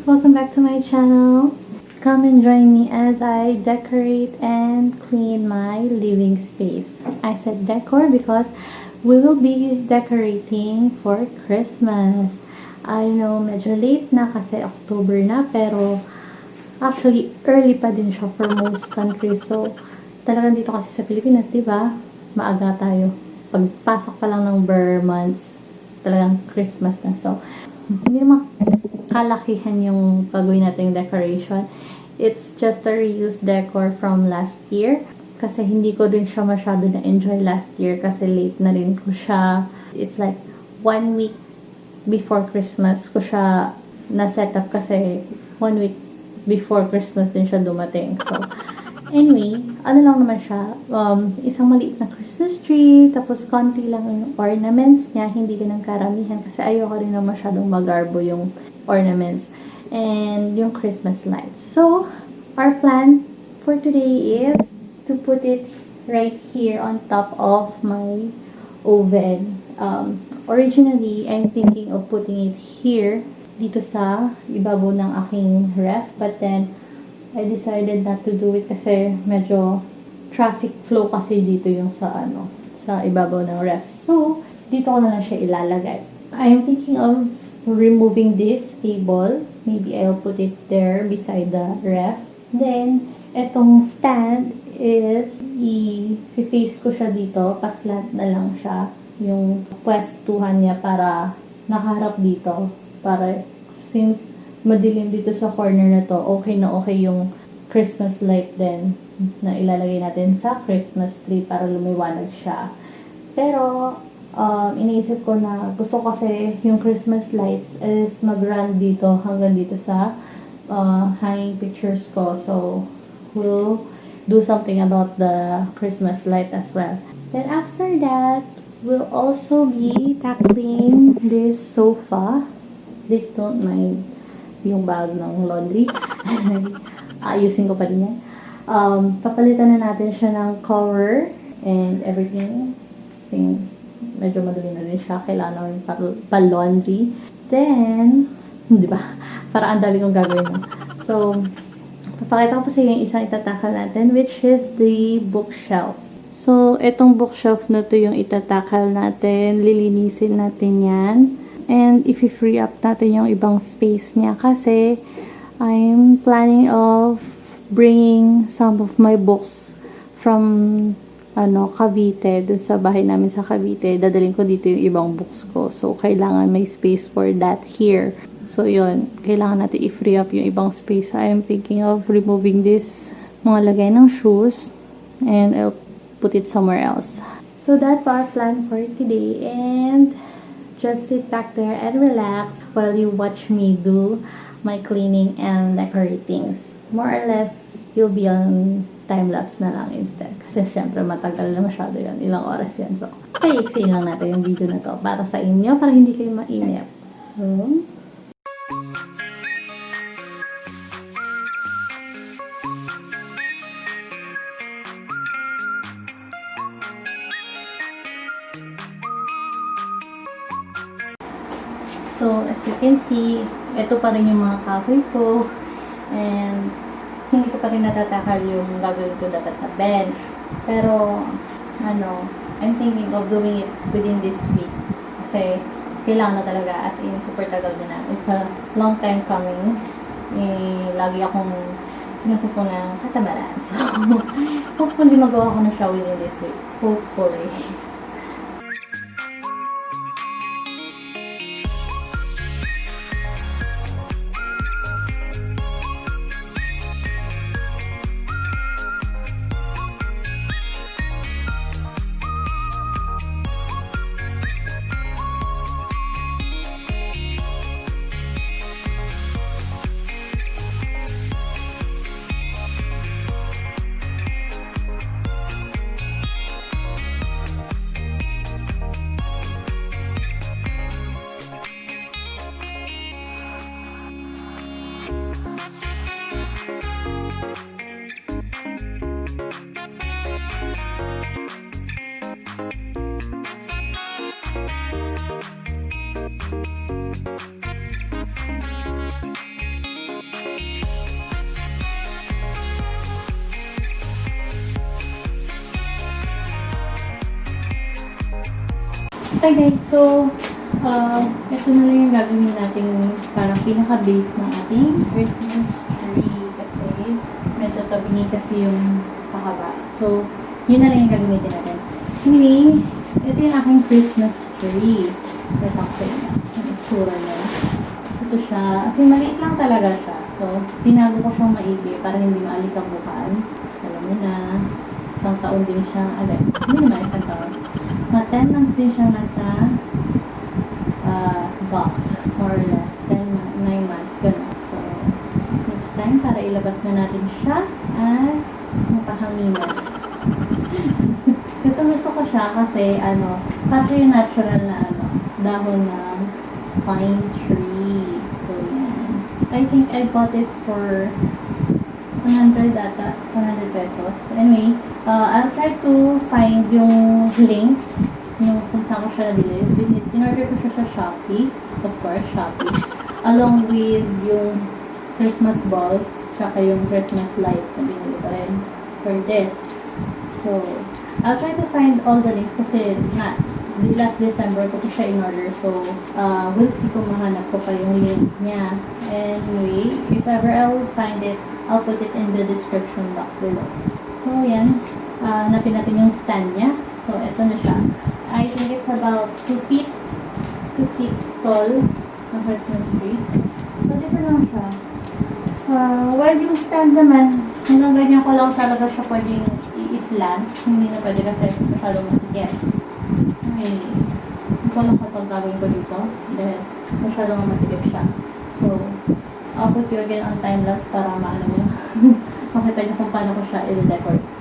welcome back to my channel. Come and join me as I decorate and clean my living space. I said decor because we will be decorating for Christmas. I know medyo late na kasi October na, pero actually early pa din siya for most countries. So talagang dito kasi sa Pilipinas, di ba? Maaga tayo. Pagpasok pa lang ng Burr months, talagang Christmas na. So hindi naman kalakihan yung gagawin natin decoration. It's just a reused decor from last year. Kasi hindi ko din siya masyado na-enjoy last year kasi late na rin ko siya. It's like 1 week before Christmas ko siya na-set up kasi 1 week before Christmas din siya dumating. So, anyway, ano lang naman siya, isang maliit na Christmas tree, tapos konti lang yung ornaments niya, hindi ganun karamihan kasi ayoko rin na masyadong magarbo yung ornaments and yung Christmas lights. So, our plan for today is to put it right here on top of my oven. Originally, I'm thinking of putting it here, dito sa ibabaw ng aking ref, but then I decided not to do it kasi medyo traffic flow kasi dito yung sa ibabaw ng ref. So, dito ko na lang siya ilalagay. I'm thinking of removing this table. Maybe I'll put it there beside the ref. Then, etong stand is i-face ko siya dito. Paslant na lang siya. Yung pwestuhan niya para nakaharap dito. Para since madilim dito sa corner na to, okay na okay yung Christmas light din na ilalagay natin sa Christmas tree para lumiwanag siya. Pero, iniisip ko na gusto kasi yung Christmas lights is mag-run dito hanggang dito sa hanging pictures ko. So, we'll do something about the Christmas light as well. Then after that, we'll also be tackling this sofa. Please don't mind yung bag ng laundry. Ayusin ko pa din yan. Papalitan na natin siya ng cover and everything since medyo madali na rin siya. Kailangan namin pa-laundry. Then, di ba? Para ang dami kong gagawin na. So, papakita ko po sa inyo yung isang itatakal natin, which is the bookshelf. So, itong bookshelf na to yung itatakal natin. Lilinisin natin yan. And if i-free up natin yung ibang space niya kasi I'm planning of bringing some of my books from Cavite, dun sa bahay namin sa Cavite. Dadalhin ko dito yung ibang books ko. So, kailangan may space for that here. So, yun. Kailangan natin i-free up yung ibang space. So, I'm thinking of removing this mga lagay ng shoes and I'll put it somewhere else. So, that's our plan for today. And just sit back there and relax while you watch me do my cleaning and decorating. More or less, you'll be on time-lapse na lang instead. Kasi syempre, matagal na masyado yan. Ilang oras yan. So, i-explain lang natin yung video na to para sa inyo, para hindi kayo mainip. So, as you can see, ito pa rin yung mga kahoy ko. And, hindi ko pa rin natatakal yung gagawin ko dapat na bench. Pero, I'm thinking of doing it within this week. Kasi, kailangan na talaga, as in, super tagal na. It's a long time coming. Lagi akong sinusupo ng katamaran. So, hopefully magawa ko na siya within this week. Hopefully. Okay guys, so ito na lang yung gagawin natin parang pinaka-base ng ating Christmas tree kasi medyo tabi kasi yung pakaba. So, yun na lang yung gagamitin natin. Anyway, ito yung aking Christmas tree. Ito ko sa inyo. Ang itsura niya. Ito siya. Kasi maliit lang talaga siya. So, tinago ko siyang maigi para hindi maalikabukan. So, alam mo na, isang taon din siya. Hindi naman isang taon. 10 months din siya nasa box. More or less. 9 months. Ganun. So, next time, para ilabas na natin siya at mapahanginan. Gusto ko siya kasi, parang yung natural na, dahon ng pine tree. So, yan. I think I bought it for 100 ata, 100 pesos. So, anyway, I'll try to find yung link, yung kung saan ko siya nabili. In-order ko siya sa Shopee. Of course, Shopee. Along with yung Christmas balls, tsaka yung Christmas light na binili ko rin for this. So, I'll try to find all the links kasi last December ko siya in-order. So, we'll see kung mahanap ko pa yung link niya. Anyway, if ever I'll find it, I'll put it in the description box below. So, yan. Hanapin natin yung stand niya. So, ito na siya. I think it's about 2 feet tall ang Christmas tree. So, dito lang siya. While yung stand naman, hanggang ganyan ko lang talaga siya pwedeng i-slant. Hindi na pwede kasi masyadong masikip. Okay. Hindi ko lang kapag gagawin ko dito. Dahil masyadong masikip siya. So, I'll put you again on time-lapse para maano nyo. Makita nyo kung paano ko siya i-decorate.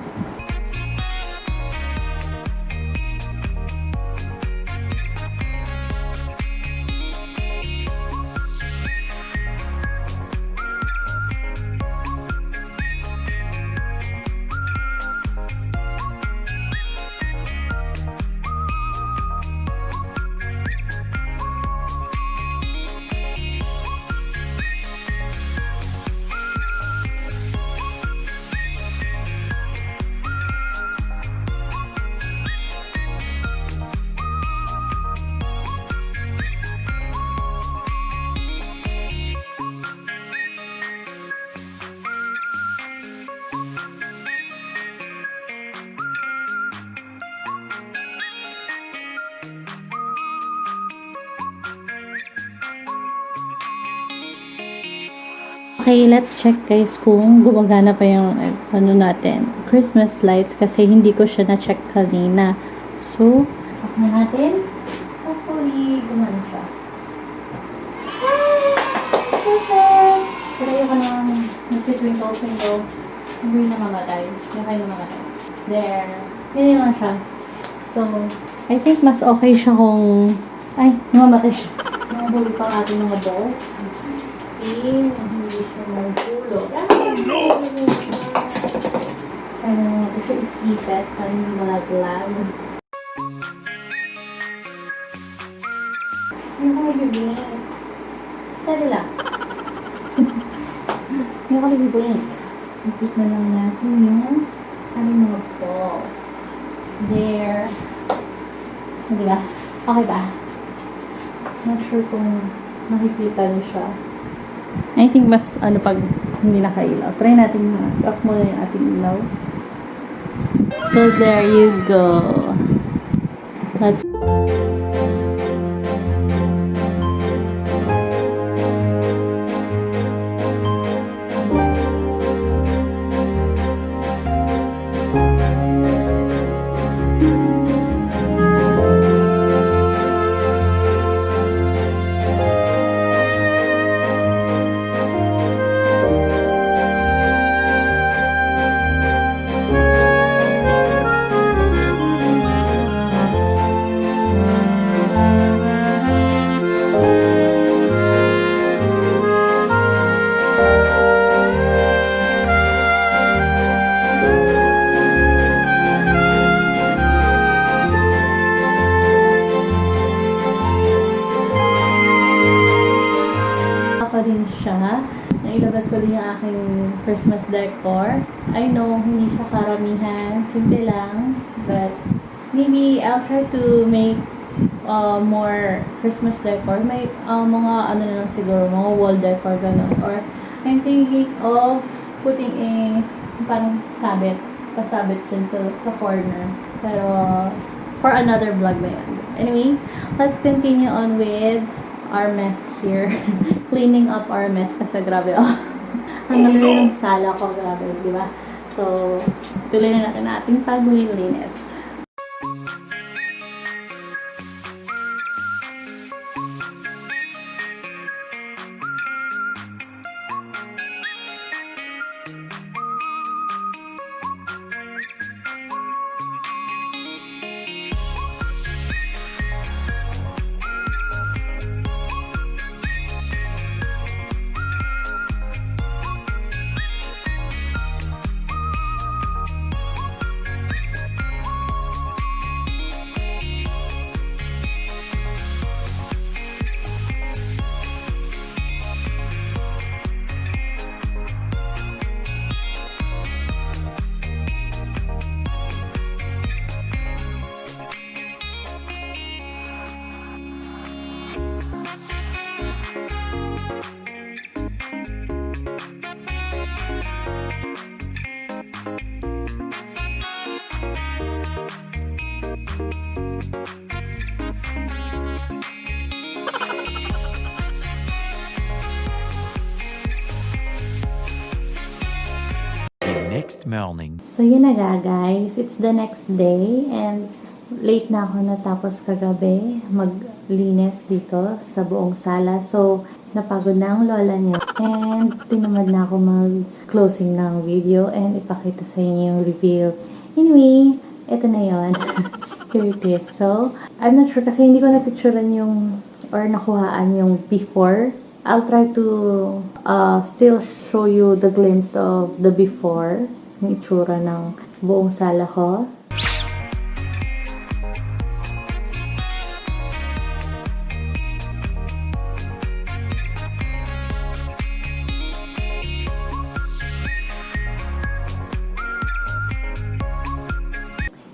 Okay, let's check guys kung gumagana pa yung natin, Christmas lights kasi hindi ko siya na-check kanina. So, check na natin. Hopefully, gumana siya. Perfect! Pero ayoko na nag-twinkle window. Hindi na mamatay. Yung kayo na mamatay. There. Ganyan lang siya. So, I think mas okay siya kung namamatay siya. So, nabuli pa natin mga balls. Hindi siya magulog. Oh no! Kaya naman ito siya isipet para hindi malaglag. Hindi ko mag-blink. Steady lang. Hindi ko mag-blink. Sipit na lang natin yung aming mga balls. There. Diba? Okay ba? Not sure kung makikita niyo siya. I think mas pag hindi nakailaw. Try natin na off muna yung ating ilaw. So there you go. Let's din siya. Nailabas ko din yung aking Christmas decor. I know, hindi siya karamihan. Simple lang. But, maybe I'll try to make more Christmas decor. May mga ano na lang siguro, mga wall decor ganun. Or I'm thinking of putting a parang pasabit dun sa corner. Pero for another vlog na yun. Anyway, let's continue on with our mess here. Cleaning up our mess kasi grabe ang galing ng sala ko, grabe, di ba? So, tuloy na natin ating paglilinis. Next morning. So, yun na nga guys. It's the next day and late na ako natapos kagabi maglinis dito sa buong sala. So, napagod na ang lola niya. And tinamad na ako mag-closing ng video and ipakita sa inyo yung reveal. Anyway, eto na yun. Here it is. So, I'm not sure kasi hindi ko na-picturean yung or nakuhaan yung before. I'll try to still show you the glimpse of the before, yung itsura ng buong sala ko.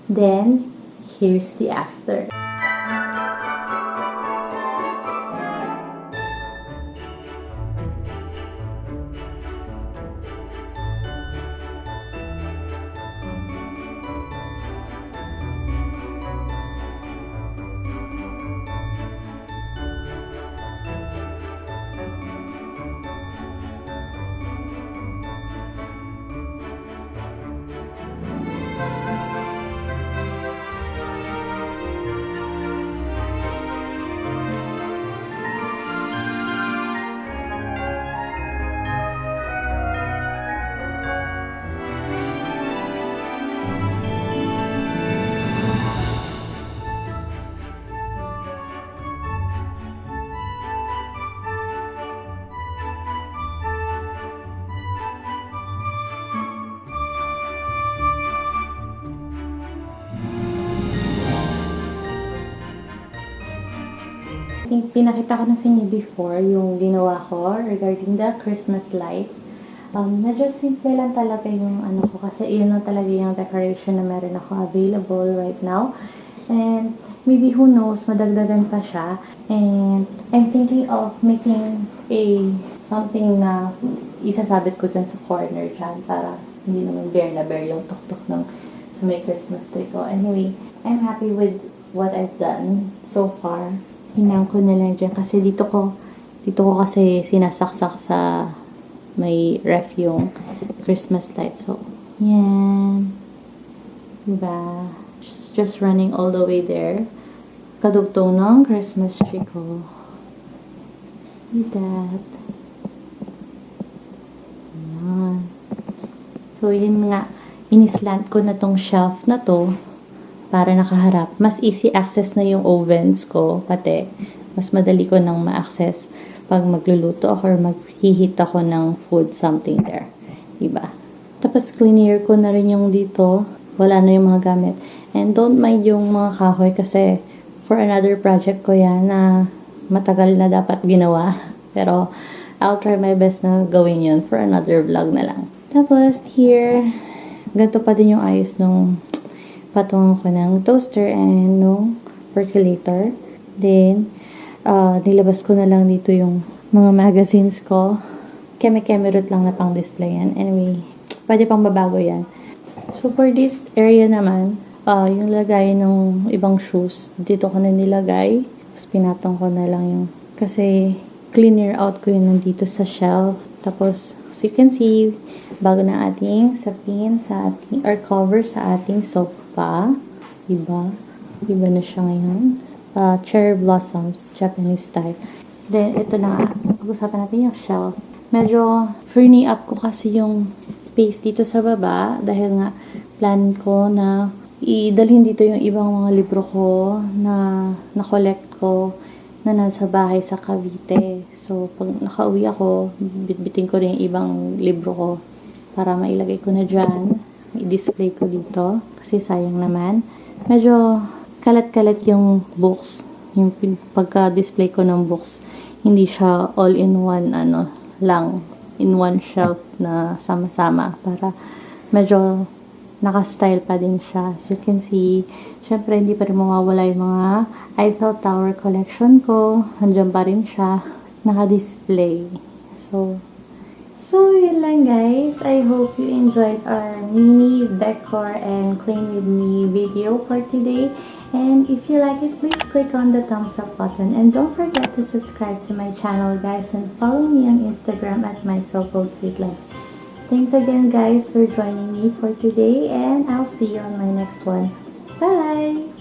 Then, here's the after. Pinakita ko na sa inyo before yung ginawa ko regarding the Christmas lights. Medyo simple lang talaga yung ano ko kasi yun lang talaga yung decoration na meron ako available right now. And maybe who knows, madagdagan pa siya. And I'm thinking of making something na isasabit ko dun sa corner dyan para hindi naman bare na bare yung tuktok ng sa may Christmas tree ko. Anyway, I'm happy with what I've done so far. Hinang ko na lang dyan kasi dito ko kasi sinasaksak sa may ref yung Christmas light. So, yan. Diba? Just running all the way there. Kadugtong ng Christmas tree ko. With that. Yan. So, yun nga. Inislant ko na tong shelf na to para nakaharap. Mas easy access na yung ovens ko. Pati, mas madali ko nang ma-access pag magluluto ako or maghihit ako ng food something there. Diba? Tapos, clear ko na rin yung dito. Wala na yung mga gamit. And don't mind yung mga kahoy kasi for another project ko yan na matagal na dapat ginawa. Pero, I'll try my best na gawin yun for another vlog na lang. Tapos, here, ganito pa din yung ayos nung patungo ko ng toaster and nung percolator. Then, nilabas ko na lang dito yung mga magazines ko. Keme-keme root lang na pang display yan. Anyway, pwede pang babago yan. So, for this area naman, yung lagay ng ibang shoes, dito ko na nilagay. Tapos, pinatong ko na lang yung, kasi, cleaner out ko yun nandito sa shelf. Tapos, as you can see, bago na ating sapin sa ating, or cover sa ating sofa. Diba? Diba na siya ngayon? Cherry blossoms, Japanese style. Then, ito na nga. Pag-usapan natin yung shelf. Medyo free up ko kasi yung space dito sa baba dahil nga plan ko na idalhin dito yung ibang mga libro ko na na-collect ko na nasa bahay sa Cavite. So, pag nakauwi ako, bitbitin ko rin yung ibang libro ko para mailagay ko na dyan. I-display ko dito kasi sayang naman. Medyo kalat-kalat yung books. Yung pagka-display ko ng books, hindi siya all in one, lang, in one shelf na sama-sama para medyo naka-style pa din siya. As you can see, syempre hindi pa rin mawawala yung mga Eiffel Tower collection ko. Nandiyan pa rin siya, naka-display. So yun lang guys. I hope you enjoyed our mini decor and clean with me video for today. And if you like it, please click on the thumbs up button. And don't forget to subscribe to my channel guys and follow me on Instagram at my so-called sweet life. Thanks again guys for joining me for today and I'll see you on my next one. Bye!